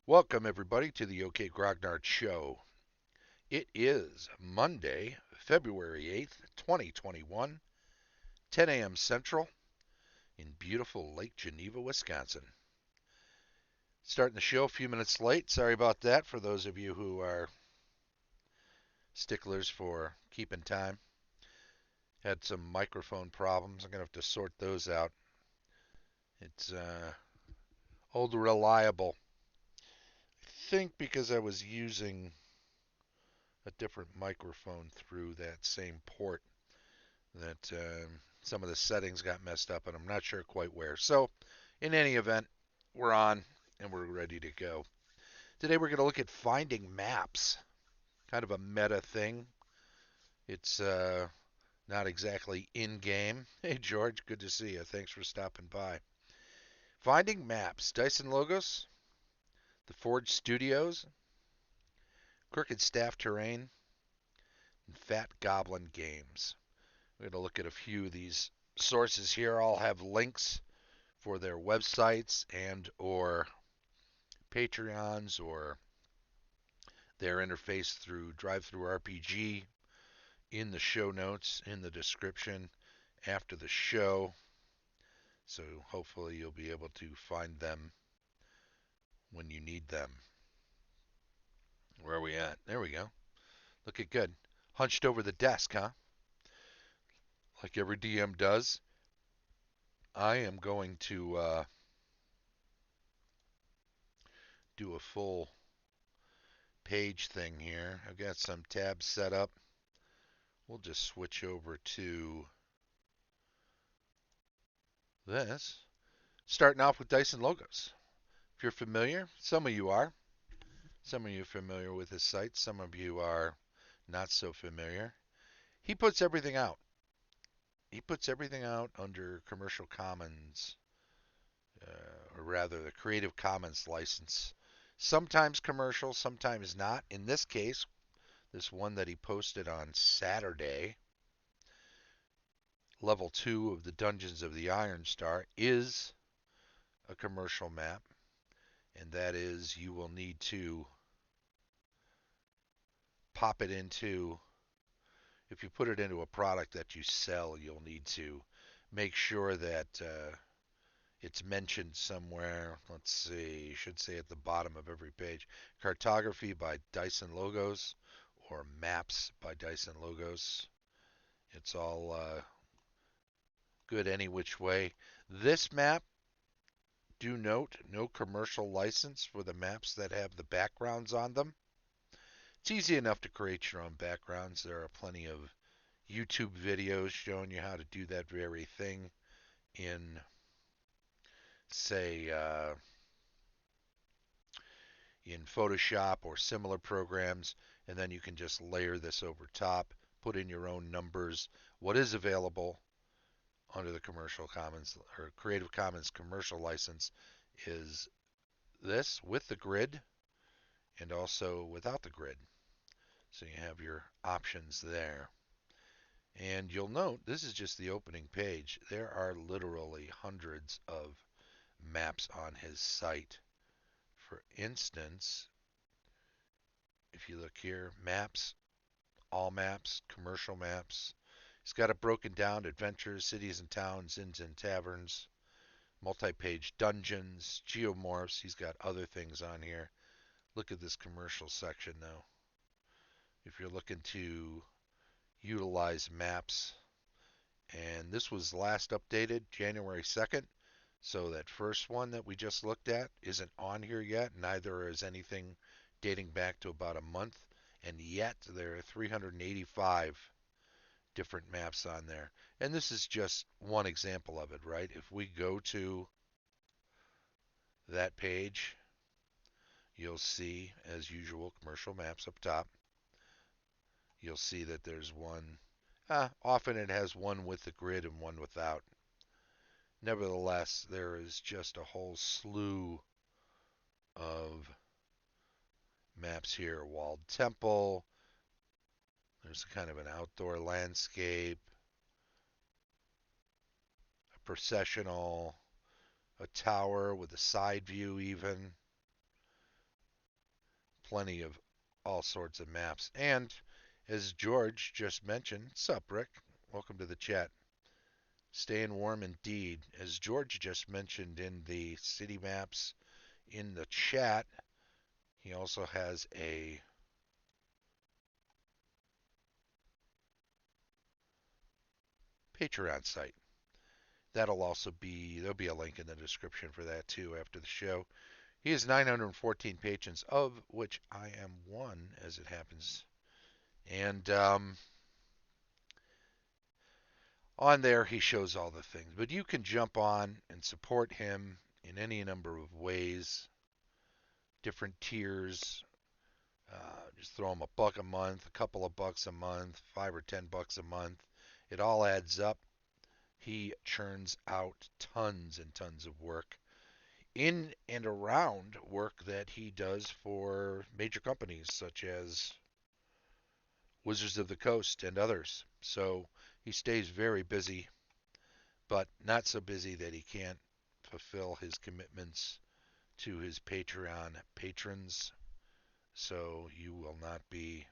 Welcome, everybody, to the OK Grognard Show. It is Monday, February 8th, 2021, 10 a.m. Central in beautiful Lake Geneva, Wisconsin. Starting the show a few minutes late. Sorry about that for those of you who are sticklers for keeping time. Had some microphone problems. I'm going to have to sort those out. It's old reliable. I think because I was using a different microphone through that same port that some of the settings got messed up, and I'm not sure quite where. So, in any event, we're on and we're ready to go. Today, we're going to look at finding maps, kind of a meta thing. It's not exactly in game. Hey, George, good to see you. Thanks for stopping by. Finding maps, Dyson Logos, the Forge Studios, Crooked Staff Terrain, and Fat Goblin Games. We're going to look at a few of these sources here. All have links for their websites and or Patreons or their interface through DriveThruRPG in the show notes, in the description after the show. So hopefully you'll be able to find them when you need them. Where are we at? There we go. Looking good. Hunched over the desk, huh? Like every DM does. I am going to do a full page thing here. I've got some tabs set up. We'll just switch over to this. Starting off with Dyson Logos. If you're familiar, some of you are. Some of you are familiar with his site. Some of you are not so familiar. He puts everything out. He puts everything out under Commercial Commons, or rather the Creative Commons license. Sometimes commercial, sometimes not. In this case, this one that he posted on Saturday, level 2 of the Dungeons of the Iron Star, is a commercial map. And that is you will need to pop it into, if you put it into a product that you sell, you'll need to make sure that it's mentioned somewhere. Let's see, you should say at the bottom of every page, cartography by Dyson Logos or maps by Dyson Logos. It's all good any which way. This map, do note, no commercial license for the maps that have the backgrounds on them. It's easy enough to create your own backgrounds. There are plenty of YouTube videos showing you how to do that very thing in, say, in Photoshop or similar programs, and then you can just layer this over top, put in your own numbers. What is available under the Commercial Commons or Creative Commons commercial license is this with the grid and also without the grid. So you have your options there. And you'll note this is just the opening page. There are literally hundreds of maps on his site. For instance, if you look here, maps, all maps, commercial maps. He's got it broken down: adventures, cities and towns, inns and taverns, multi-page dungeons, geomorphs. He's got other things on here. Look at this commercial section though. If you're looking to utilize maps, and this was last updated January 2nd. So that first one that we just looked at isn't on here yet. Neither is anything dating back to about a month. And yet there are 385 different maps on there. And this is just one example of it, right? If we go to that page, you'll see, as usual, commercial maps up top. You'll see that there's one. Often it has one with the grid and one without. Nevertheless, there is just a whole slew of maps here. Walled temple. There's kind of an outdoor landscape, a processional, a tower with a side view even. plenty of all sorts of maps. And as George just mentioned, sup, Rick? Welcome to the chat. Staying warm indeed. As George just mentioned in the city maps in the chat, he also has a Patreon site. There'll be a link in the description for that too after the show. He has 914 patrons, of which I am one, as it happens. And on there, he shows all the things. But you can jump on and support him in any number of ways, different tiers. Just throw him $1 a month, a couple of bucks a month, $5 or $10 a month. It all adds up. He churns out tons and tons of work in and around work that he does for major companies such as Wizards of the Coast and others. So he stays very busy, but not so busy that he can't fulfill his commitments to his Patreon patrons. So you will not be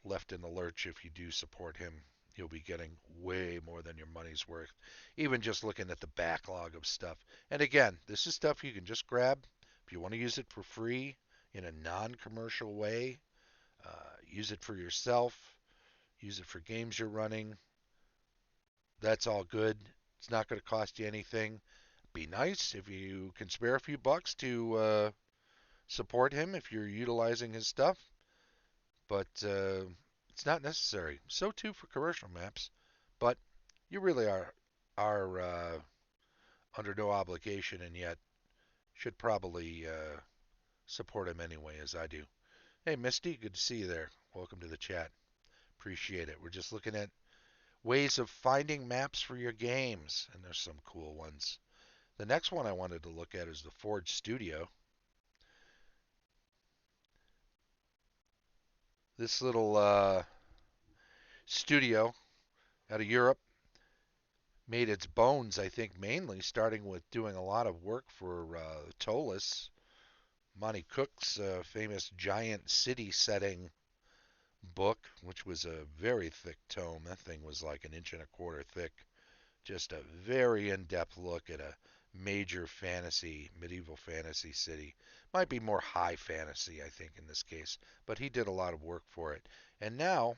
left in the lurch if you do support him. You'll be getting way more than your money's worth, even just looking at the backlog of stuff. And again, this is stuff you can just grab if you want to use it for free in a non-commercial way. Use it for yourself. Use it for games you're running. That's all good. It's not going to cost you anything. Be nice if you can spare a few bucks to support him if you're utilizing his stuff. But it's not necessary. So too for commercial maps. But you really are under no obligation, and yet should probably support him anyway, as I do. Hey, Misty, good to see you there. Welcome to the chat. Appreciate it. We're just looking at ways of finding maps for your games, and there's some cool ones. The next one I wanted to look at is the Forge Studio. This little studio out of Europe made its bones, I think, mainly starting with doing a lot of work for Tolis, Monty Cook's famous giant city setting book, which was a very thick tome. That thing was like an inch and a quarter thick. Just a very in-depth look at a major fantasy, medieval fantasy city. Might be more high fantasy, I think, in this case. But he did a lot of work for it. And now,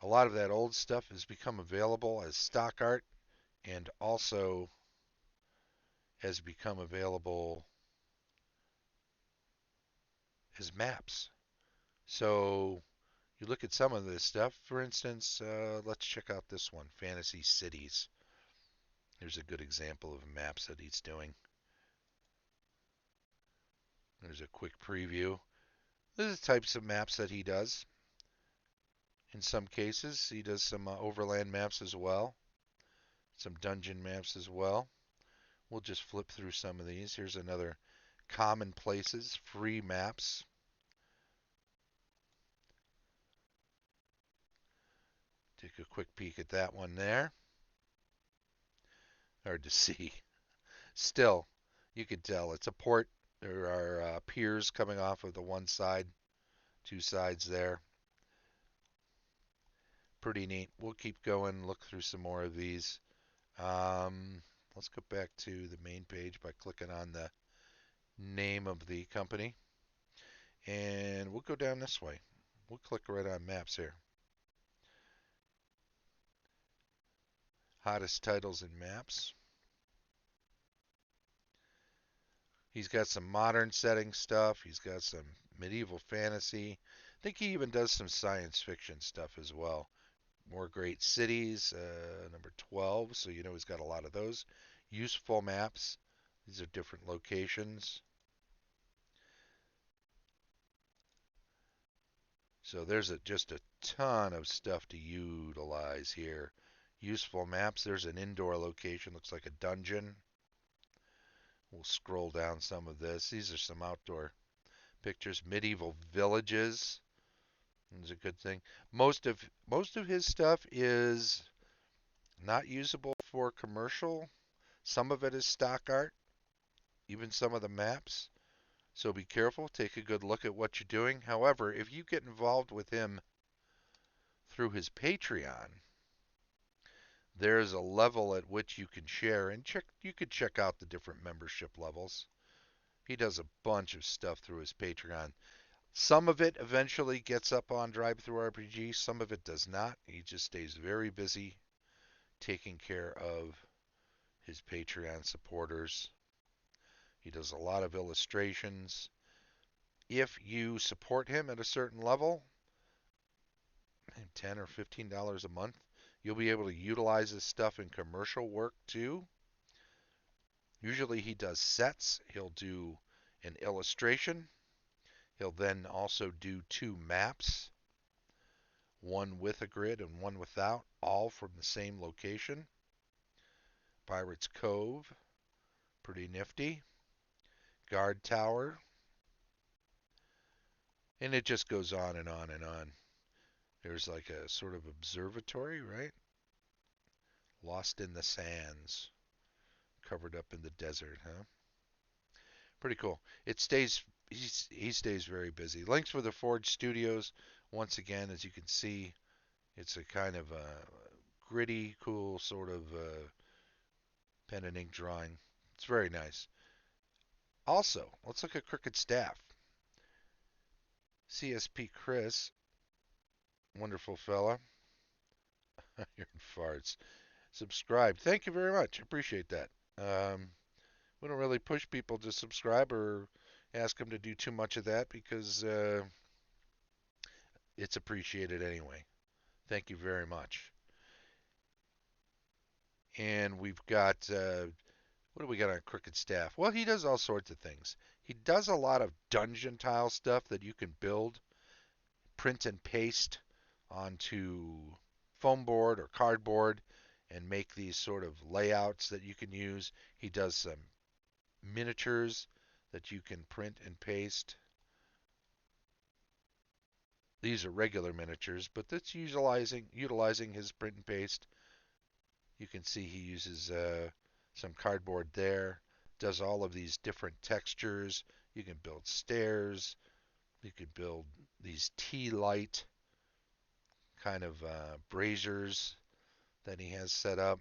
a lot of that old stuff has become available as stock art and also has become available as maps. So you look at some of this stuff. For instance, let's check out this one, Fantasy Cities. Here's a good example of maps that he's doing. There's a quick preview. These are the types of maps that he does. In some cases, he does some overland maps as well, some dungeon maps as well. We'll just flip through some of these. Here's another common places, free maps. Take a quick peek at that one there. Hard to see. Still, you can tell it's a port. There are piers coming off of the one side, two sides there. Pretty neat. We'll keep going, look through some more of these. Let's go back to the main page by clicking on the name of the company. And we'll go down this way. We'll click right on maps here. Hottest titles and maps. He's got some modern setting stuff. He's got some medieval fantasy. I think he even does some science fiction stuff as well. More great cities, number 12. So you know he's got a lot of those. Useful maps. These are different locations. So there's just a ton of stuff to utilize here. Useful maps. There's an indoor location. Looks like a dungeon. We'll scroll down some of this. These are some outdoor pictures. Medieval villages. Is a good thing. Most of his stuff is not usable for commercial. Some of it is stock art. Even some of the maps. So be careful, take a good look at what you're doing. However, if you get involved with him through his Patreon, there's a level at which you can share and check. You could check out the different membership levels. He does a bunch of stuff through his Patreon. Some of it eventually gets up on Drive-Thru RPG, some of it does not. He just stays very busy taking care of his Patreon supporters. He does a lot of illustrations. If you support him at a certain level, $10 or $15 a month, you'll be able to utilize his stuff in commercial work too. Usually he does sets. He'll do an illustration. He'll then also do two maps, one with a grid and one without, all from the same location. Pirates Cove, pretty nifty. Guard Tower, and it just goes on and on and on. There's like a sort of observatory, right? Lost in the sands, covered up in the desert, huh? Pretty cool. It stays he stays very busy. Links for the Forge Studios. Once again, as you can see, it's a kind of a gritty, cool sort of pen and ink drawing. It's very nice. Also, let's look at Crooked Staff. CSP Chris, wonderful fella. Hearing farts. Subscribe. Thank you very much. Appreciate that. We don't really push people to subscribe or ask them to do too much of that because it's appreciated anyway. Thank you very much. And we've got, what do we got on Crooked Staff? Well, he does all sorts of things. He does a lot of dungeon tile stuff that you can build, print and paste onto foam board or cardboard and make these sort of layouts that you can use. He does some miniatures that you can print and paste. These are regular miniatures, but that's utilizing his print and paste. You can see he uses some cardboard there. Does all of these different textures. You can build stairs. You could build these tea light kind of braziers that he has set up.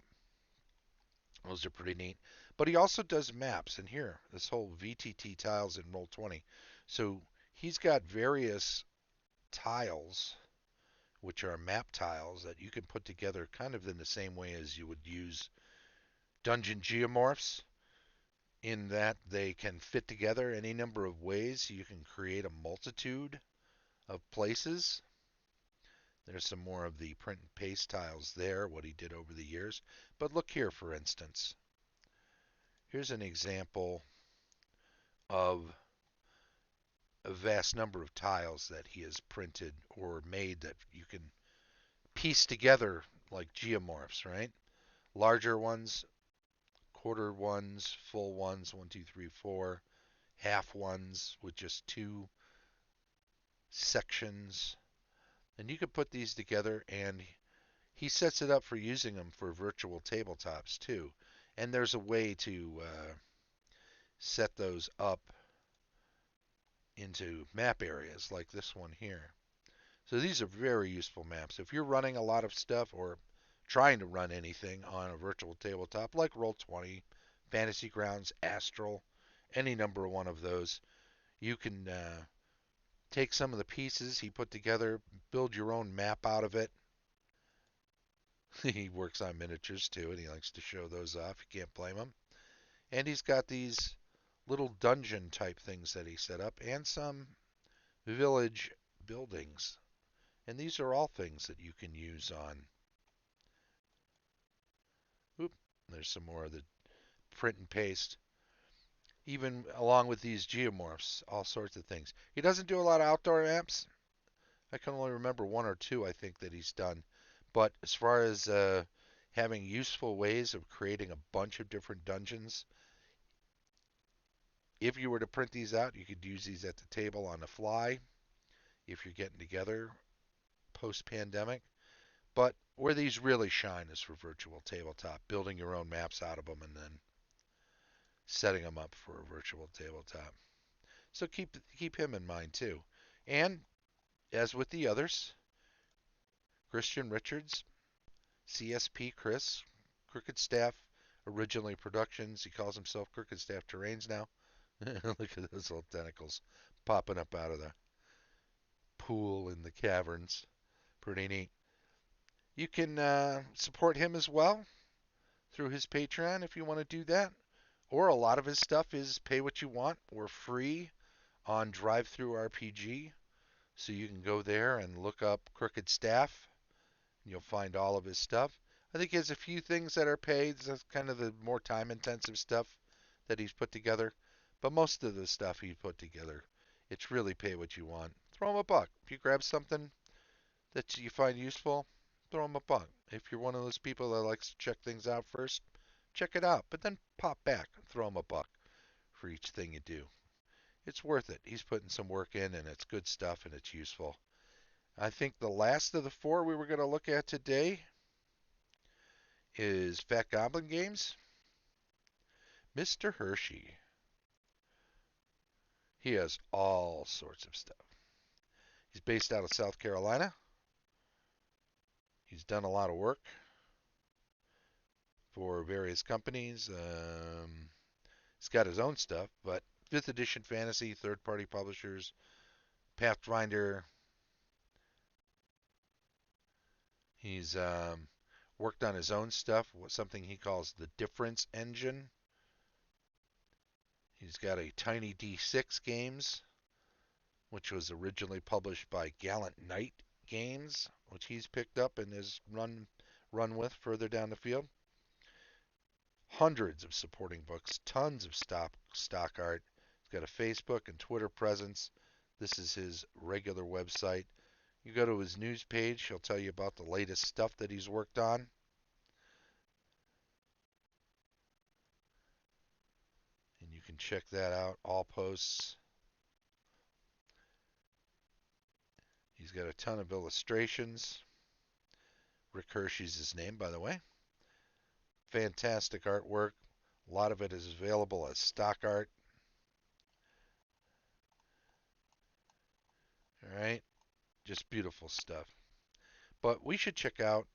Those are pretty neat. But he also does maps. And here, this whole VTT tiles in Roll20. So he's got various tiles, which are map tiles that you can put together kind of in the same way as you would use dungeon geomorphs, in that they can fit together any number of ways. You can create a multitude of places. There's some more of the print and paste tiles there, what he did over the years. But look here, for instance. Here's an example of a vast number of tiles that he has printed or made that you can piece together like geomorphs, right? Larger ones, quarter ones, full ones, 1, 2, 3, 4, half ones with just two sections. And you can put these together, and he sets it up for using them for virtual tabletops too. And there's a way to set those up into map areas like this one here. So these are very useful maps. If you're running a lot of stuff or trying to run anything on a virtual tabletop like Roll20, Fantasy Grounds, Astral, any number one of those, you can take some of the pieces he put together, build your own map out of it. He works on miniatures too, and he likes to show those off. You can't blame him. And he's got these little dungeon type things that he set up and some village buildings. And these are all things that you can use on. Oop, there's some more of the print and paste. Even along with these geomorphs, all sorts of things. He doesn't do a lot of outdoor maps. I can only remember one or two, I think, that he's done. But as far as having useful ways of creating a bunch of different dungeons, if you were to print these out, you could use these at the table on the fly if you're getting together post-pandemic. But where these really shine is for virtual tabletop, building your own maps out of them and then setting them up for a virtual tabletop. So keep him in mind too. And as with the others, Christian Richards, CSP Chris, Crooked Staff, originally Productions. He calls himself Crooked Staff Terrains now. Look at those little tentacles popping up out of the pool in the caverns. Pretty neat. You can support him as well through his Patreon if you want to do that. Or a lot of his stuff is pay what you want or free on DriveThruRPG. So you can go there and look up Crooked Staff. And you'll find all of his stuff. I think he has a few things that are paid. That's kind of the more time intensive stuff that he's put together. But most of the stuff he put together, it's really pay what you want. Throw him a buck. If you grab something that you find useful, throw him a buck. If you're one of those people that likes to check things out first, check it out. But then pop back and throw him a buck for each thing you do. It's worth it. He's putting some work in, and it's good stuff, and it's useful. I think the last of the four we were going to look at today is Fat Goblin Games. Mr. Hershey. He has all sorts of stuff. He's based out of South Carolina. He's done a lot of work for various companies. He's got his own stuff, but 5th edition fantasy, third-party publishers, Pathfinder. He's worked on his own stuff, something he calls the Difference Engine. He's got a Tiny D6 Games, which was originally published by Gallant Knight Games, which he's picked up and has run with further down the field. Hundreds of supporting books, tons of stock art. He's got a Facebook and Twitter presence. This is his regular website. You go to his news page, he'll tell you about the latest stuff that he's worked on. And you can check that out, all posts. He's got a ton of illustrations. Rick Hershey's his name, by the way. Fantastic artwork. A lot of it is available as stock art. All right, just beautiful stuff. But we should check out,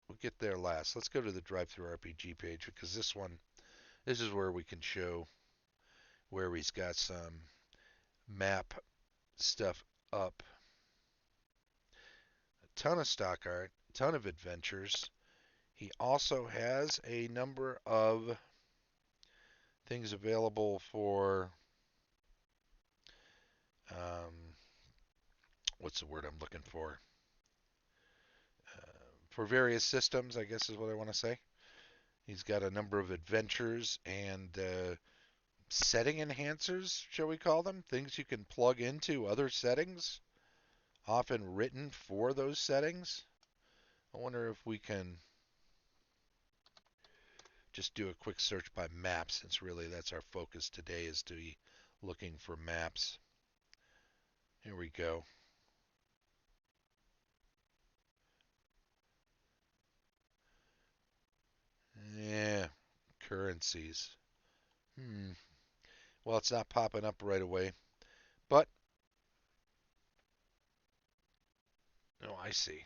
we'll get there last. Let's go to the DriveThruRPG page because this is where we can show where he's got some map stuff up. A ton of stock art, a ton of adventures. He also has a number of things available for, what's the word I'm looking for? For various systems, I guess is what I want to say. He's got a number of adventures and setting enhancers, shall we call them? Things you can plug into other settings, often written for those settings. I wonder if we can just do a quick search by maps, since really that's our focus today, is to be looking for maps. Here we go. Yeah, currencies. Well, it's not popping up right away, but oh, I see.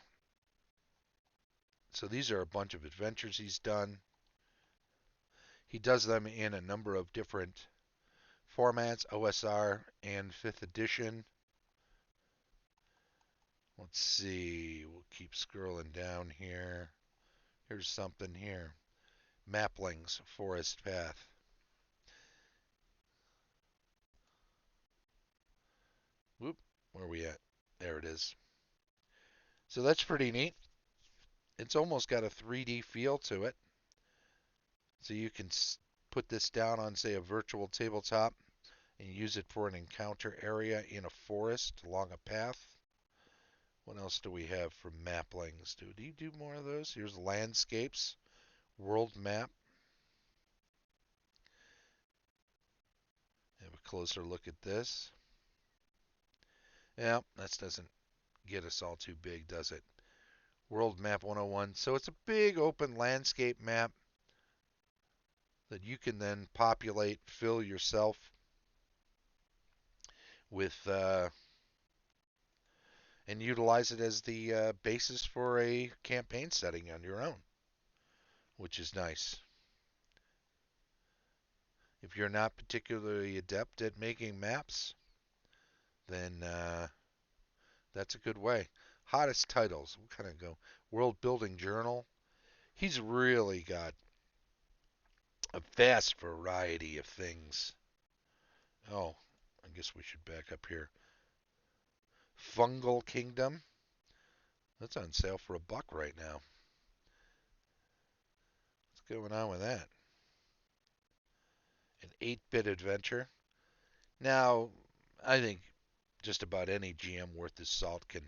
So these are a bunch of adventures he's done. He does them in a number of different formats, OSR and 5th edition. Let's see, we'll keep scrolling down here. Here's something here. Maplings, Forest Path. Whoop, where are we at? There it is. So that's pretty neat. It's almost got a 3D feel to it. So you can put this down on, say, a virtual tabletop and use it for an encounter area in a forest along a path. What else do we have for maplings? Do you do more of those? Here's landscapes, world map. Have a closer look at this. Yeah, that doesn't get us all too big, does it? World Map 101. So it's a big open landscape map that you can then populate, fill yourself. with and utilize it as the basis for a campaign setting on your own, which is nice. If you're not particularly adept at making maps, then that's a good way. Hottest titles. We'll kind of go World Building Journal. He's really got a vast variety of things. Oh, I guess we should back up here. Fungal Kingdom. That's on sale for $1 right now. What's going on with that? An 8-bit adventure. Now, I think just about any GM worth his salt can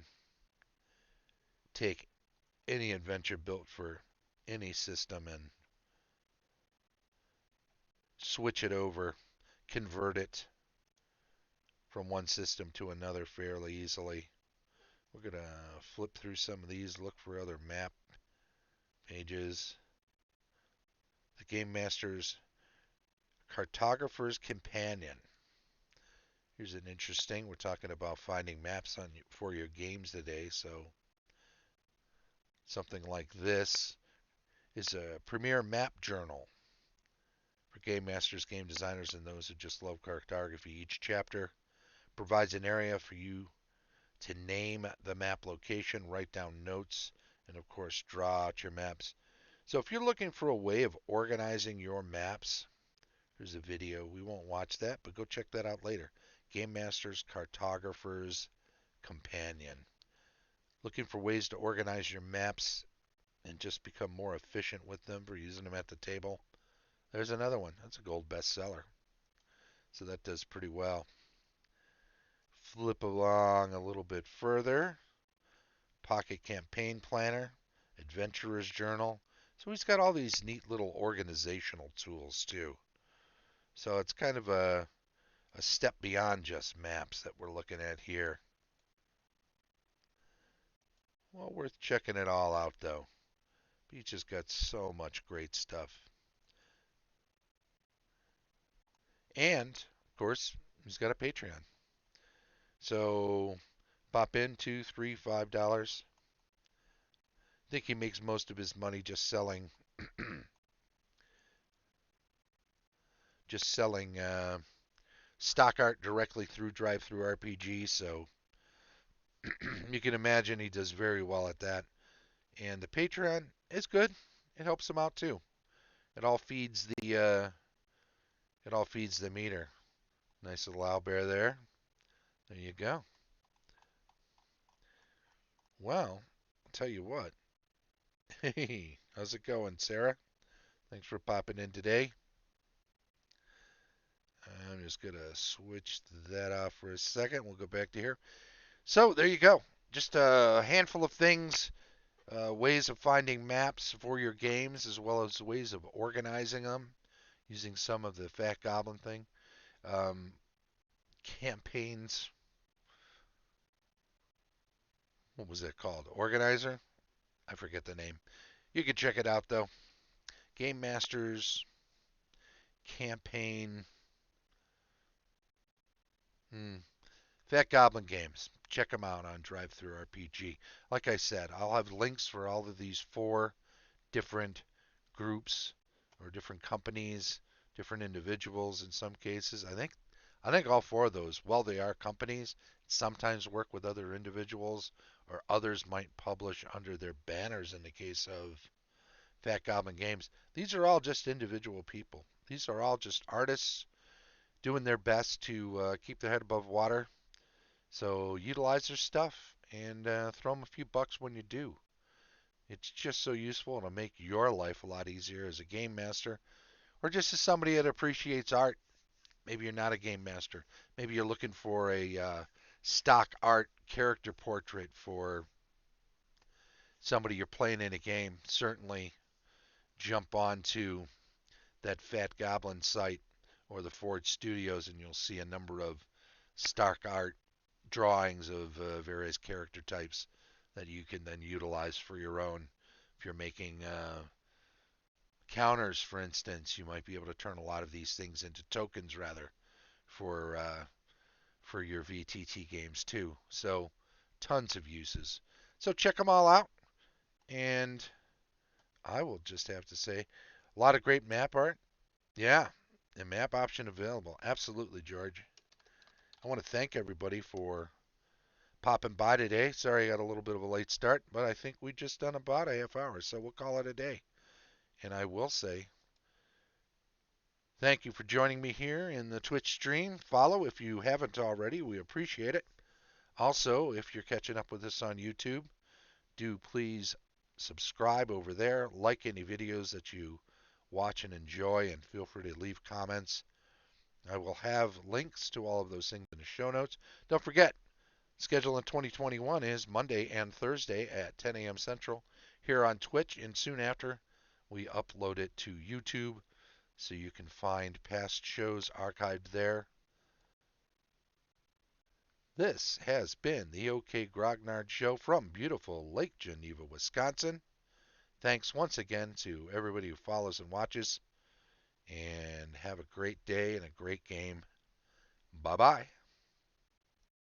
take any adventure built for any system and switch it over, convert it from one system to another fairly easily. We're going to flip through some of these, look for other map pages. The Game Master's Cartographer's Companion. Here's an interesting, we're talking about finding maps for your games today, so something like this is a premier map journal for game masters, game designers, and those who just love cartography. Each chapter provides an area for you to name the map location, write down notes, and of course draw out your maps. So if you're looking for a way of organizing your maps, there's a video. We won't watch that, but go check that out later. Game Master's Cartographer's Companion. Looking for ways to organize your maps and just become more efficient with them for using them at the table? There's another one. That's a gold bestseller. So that does pretty well. Flip along a little bit further. Pocket Campaign Planner, Adventurer's Journal. So he's got all these neat little organizational tools too. So it's kind of a step beyond just maps that we're looking at here. Well, worth checking it all out though. Beach has got so much great stuff. And, of course, he's got a Patreon. So pop in $2, $3, $5. I think he makes most of his money just selling stock art directly through Drive-Thru RPG. So you can imagine he does very well at that. And the Patreon is good. It helps him out too. It all feeds the meter. Nice little owlbear there. There you go. Well, I'll tell you what. Hey, how's it going, Sarah? Thanks for popping in today. I'm just going to switch that off for a second. We'll go back to here. So, there you go. Just a handful of things, ways of finding maps for your games, as well as ways of organizing them using some of the Fat Goblin thing. Um, Campaigns. What was that called? Organizer? I forget the name. You can check it out, though. Game Masters Campaign. Fat Goblin Games. Check them out on Drive-Thru RPG. Like I said, I'll have links for all of these 4 different groups or different companies, different individuals in some cases. I think all 4 of those, while they are companies, sometimes work with other individuals or others might publish under their banners in the case of Fat Goblin Games. These are all just individual people. These are all just artists doing their best to keep their head above water. So utilize their stuff and throw them a few bucks when you do. It's just so useful. It'll make your life a lot easier as a game master or just as somebody that appreciates art. Maybe you're not a game master. Maybe you're looking for a stock art character portrait for somebody you're playing in a game. Certainly jump onto that Fat Goblin site or the Forge Studios and you'll see a number of stock art drawings of various character types that you can then utilize for your own. If you're making counters, for instance, you might be able to turn a lot of these things into tokens rather for for your VTT games too. So tons of uses. So check them all out. And I will just have to say, a lot of great map art. Yeah, the map option available. Absolutely, George. I want to thank everybody for popping by today. Sorry I got a little bit of a late start, but I think we just done about a half hour, so we'll call it a day. And I will say thank you for joining me here in the Twitch stream. Follow if you haven't already. We appreciate it. Also, if you're catching up with us on YouTube, do please subscribe over there, like any videos that you watch and enjoy, and feel free to leave comments. I will have links to all of those things in the show notes. Don't forget, schedule in 2021 is Monday and Thursday at 10 a.m. Central here on Twitch, and soon after we upload it to YouTube so you can find past shows archived there. This has been the OK Grognard Show from beautiful Lake Geneva, Wisconsin. Thanks once again to everybody who follows and watches, and have a great day and a great game. Bye-bye.